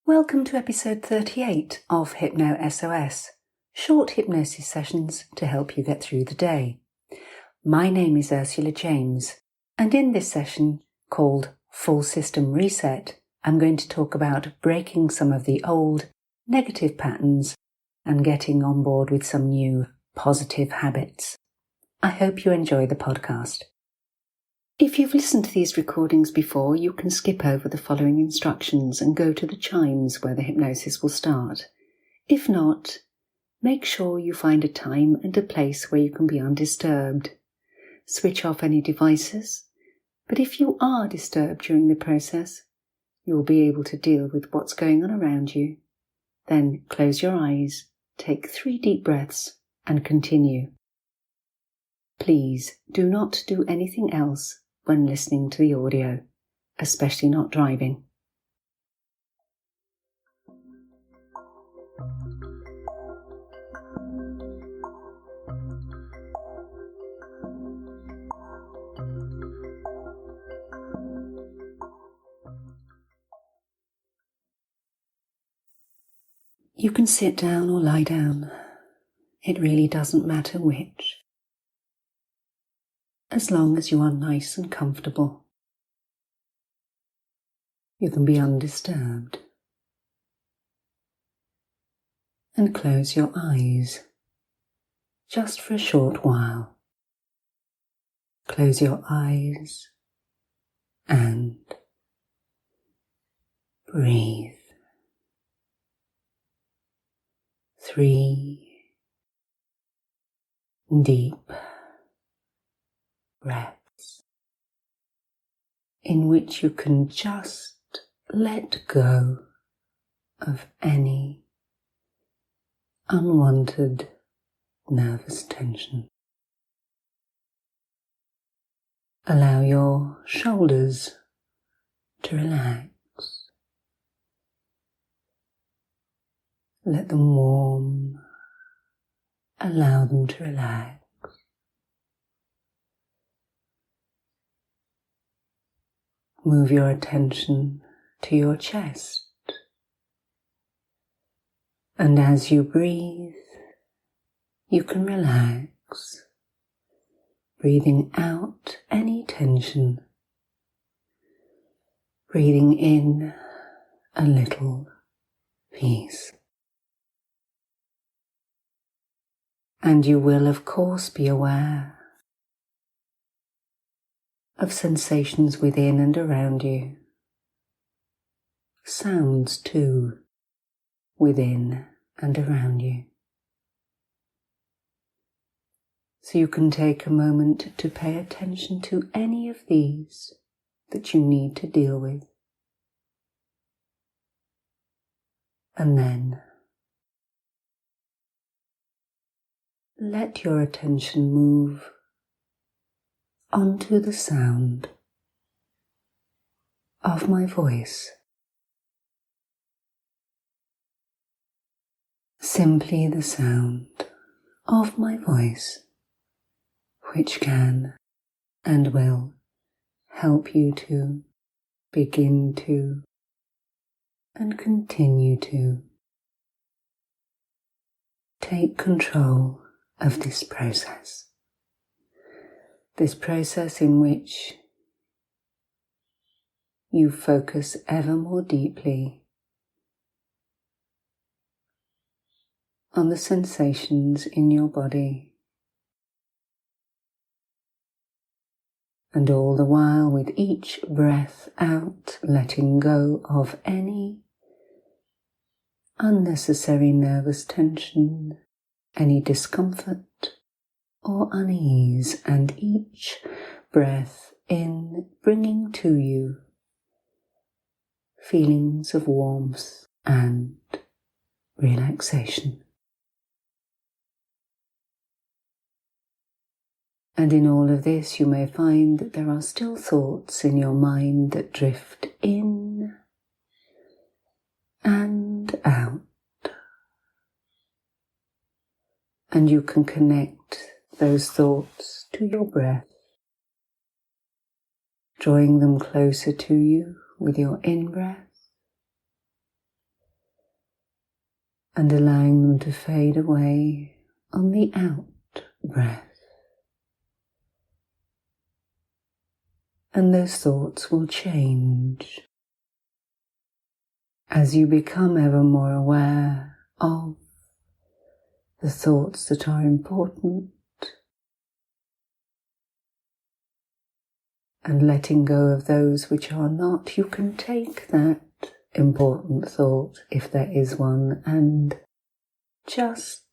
Welcome to episode 38 of Hypno SOS, short hypnosis sessions to help you get through the day. My name is Ursula James, and in this session, called Full System Reset, I'm going to talk about breaking some of the old negative patterns and getting on board with some new positive habits. I hope you enjoy the podcast. If you've listened to these recordings before, you can skip over the following instructions and go to the chimes where the hypnosis will start. If not, make sure you find a time and a place where you can be undisturbed. Switch off any devices, but if you are disturbed during the process, you will be able to deal with what's going on around you. Then close your eyes, take 3 deep breaths, and continue. Please do not do anything else when listening to the audio, especially not driving. You can sit down or lie down. It really doesn't matter which, as long as you are nice and comfortable. You can be undisturbed. And close your eyes, just for a short while. Close your eyes and breathe. 3 deep breaths in which you can just let go of any unwanted nervous tension. Allow your shoulders to relax. Let them warm. Allow them to relax. Move your attention to your chest. And as you breathe, you can relax, breathing out any tension, breathing in a little peace. And you will, of course, be aware of sensations within and around you, sounds too, within and around you. So you can take a moment to pay attention to any of these that you need to deal with. And then let your attention move onto the sound of my voice. Simply the sound of my voice, which can and will help you to begin to and continue to take control of this process. This process in which you focus ever more deeply on the sensations in your body, and all the while with each breath out, letting go of any unnecessary nervous tension, any discomfort or unease, and each breath in bringing to you feelings of warmth and relaxation. And in all of this, you may find that there are still thoughts in your mind that drift in and out. And you can connect those thoughts to your breath, drawing them closer to you with your in-breath and allowing them to fade away on the out breath. And those thoughts will change as you become ever more aware of the thoughts that are important, and letting go of those which are not. You can take that important thought, if there is one, and just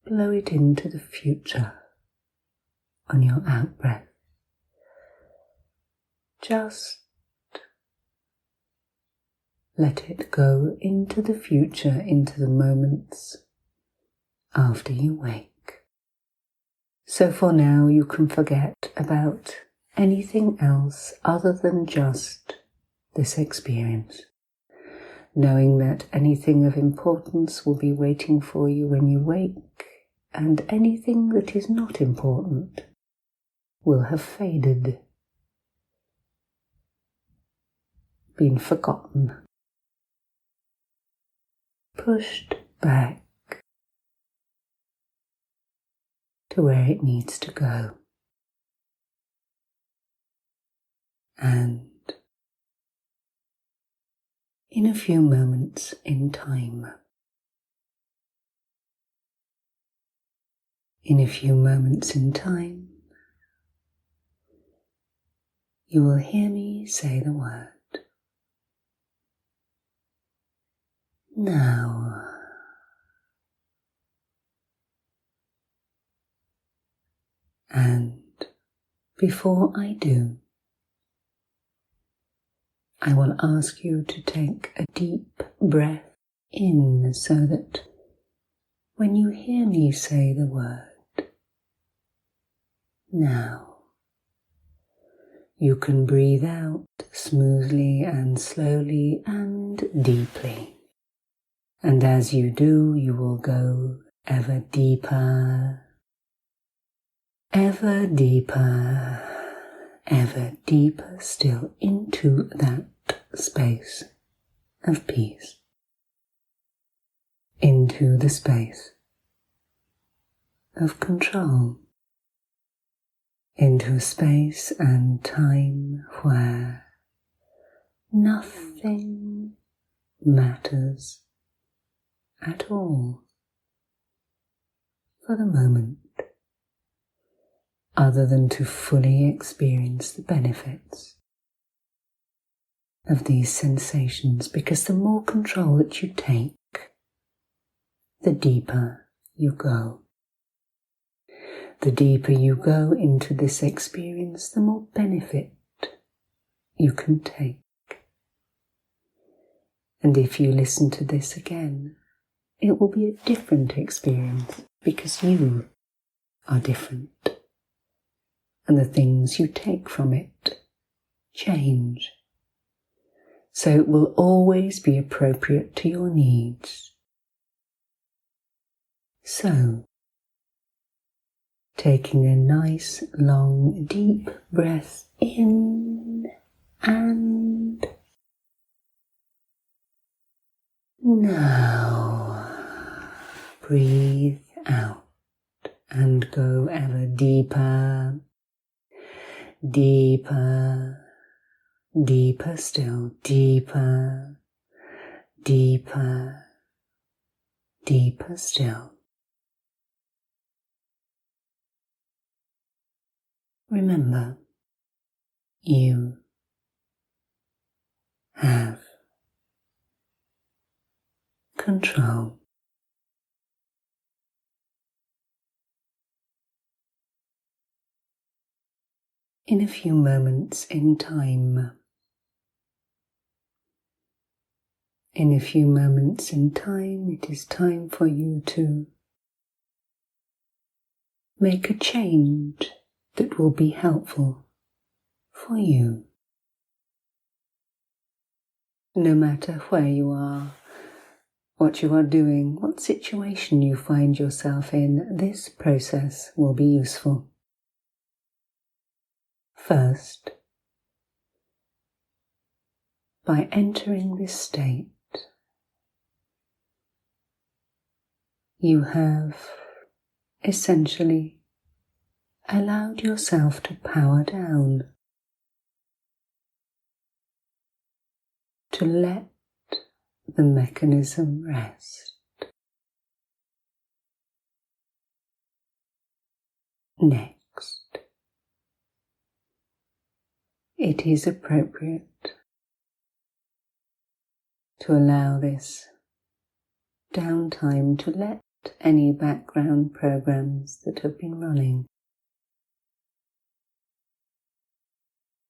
blow it into the future on your out breath. Just let it go into the future, into the moments after you wake. So for now, you can forget about anything else other than just this experience, knowing that anything of importance will be waiting for you when you wake, and anything that is not important will have faded, been forgotten, pushed back to where it needs to go. And in a few moments in time, you will hear me say the word now. And before I do, I will ask you to take a deep breath in, so that when you hear me say the word now, you can breathe out smoothly and slowly and deeply. And as you do, you will go ever deeper, ever deeper, ever deeper still into that space of peace, into the space of control, into a space and time where nothing matters at all for the moment, other than to fully experience the benefits of these sensations, because the more control that you take, the deeper you go. The deeper you go into this experience, the more benefit you can take. And if you listen to this again, it will be a different experience, because you are different. And the things you take from it change. So it will always be appropriate to your needs. So, taking a nice, long, deep breath in and now breathe out and go ever deeper, deeper, deeper still, deeper, deeper, deeper still. Remember, you have control. In a few moments in time, it is time for you to make a change that will be helpful for you. No matter where you are, what you are doing, what situation you find yourself in, this process will be useful. First, by entering this state, you have essentially allowed yourself to power down, to let the mechanism rest. Next, it is appropriate to allow this downtime to let any background programs that have been running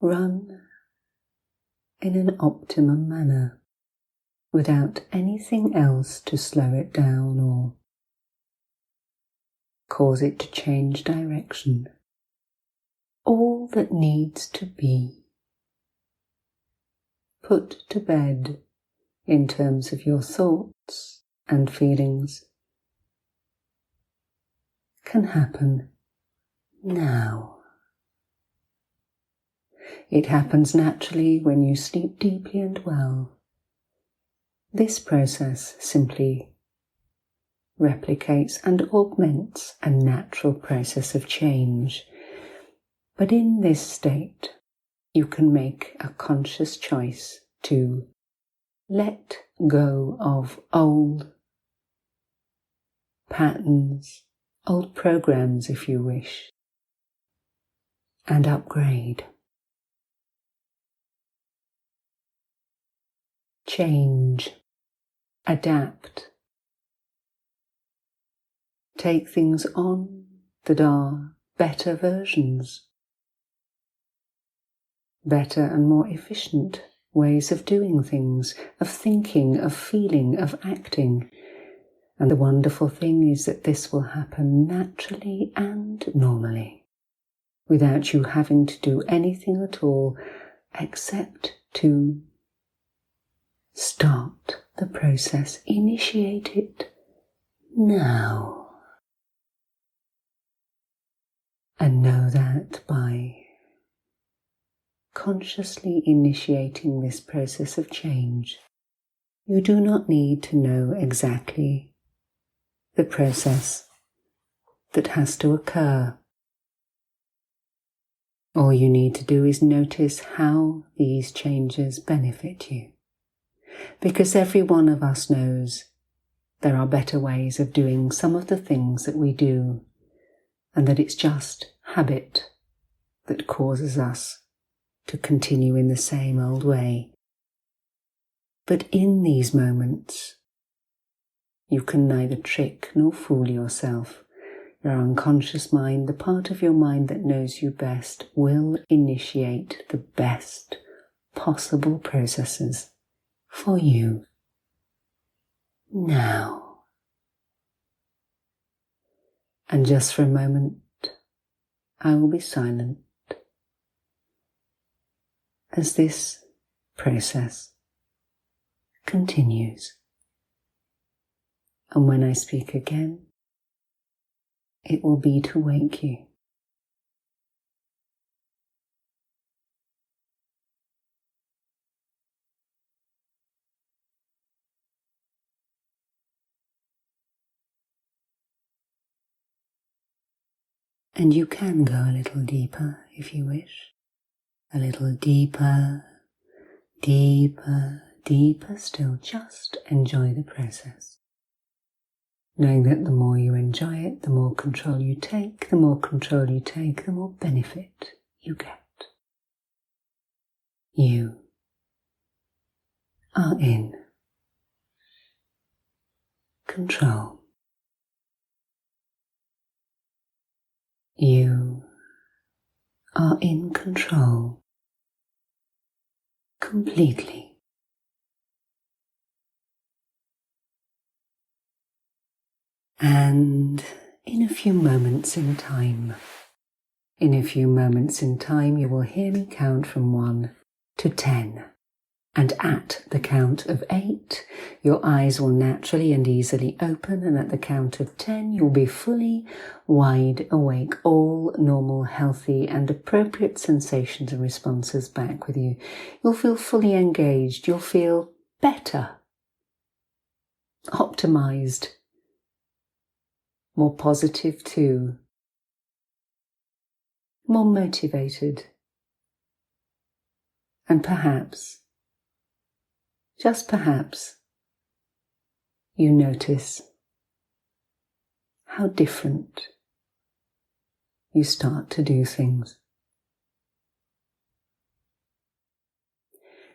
run in an optimum manner without anything else to slow it down or cause it to change direction. All that needs to be put to bed in terms of your thoughts and feelings can happen now. It happens naturally when you sleep deeply and well. This process simply replicates and augments a natural process of change. But in this state, you can make a conscious choice to let go of old patterns, old programs if you wish, and upgrade. Change, adapt, take things on that are better versions, better and more efficient ways of doing things, of thinking, of feeling, of acting. And the wonderful thing is that this will happen naturally and normally, without you having to do anything at all except to start the process, initiate it now. And know that by consciously initiating this process of change, you do not need to know exactly the process that has to occur. All you need to do is notice how these changes benefit you. Because every one of us knows there are better ways of doing some of the things that we do, and that it's just habit that causes us to continue in the same old way. But in these moments, you can neither trick nor fool yourself. Your unconscious mind, the part of your mind that knows you best, will initiate the best possible processes for you now. And just for a moment, I will be silent as this process continues. And when I speak again, it will be to wake you. And you can go a little deeper if you wish. A little deeper, deeper, deeper still. Just enjoy the process. Knowing that the more you enjoy it, the more control you take, the more control you take, the more benefit you get. You are in control. You are in control completely. And in a few moments in time, you will hear me count from 1 to 10. And at the count of 8, your eyes will naturally and easily open, and at the count of 10, you'll be fully wide awake, all normal, healthy and appropriate sensations and responses back with you. You'll feel fully engaged, you'll feel better, optimized, more positive too, more motivated, and perhaps, just perhaps, you notice how different you start to do things.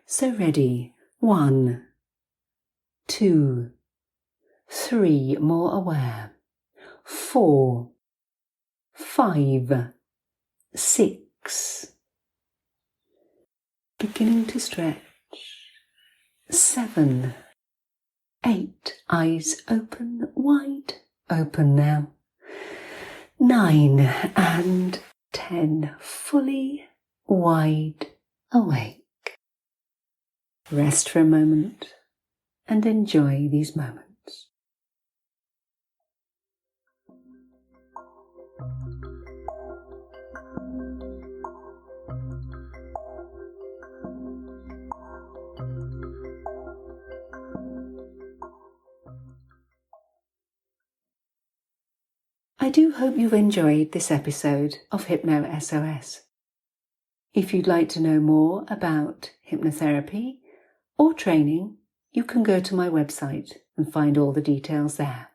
So ready, 1, 2, 3, more aware, 4, 5, 6, beginning to stretch, 7, 8, eyes open, wide open now, 9 and 10, fully wide awake. Rest for a moment and enjoy these moments. I do hope you've enjoyed this episode of Hypno SOS. If you'd like to know more about hypnotherapy or training, you can go to my website and find all the details there.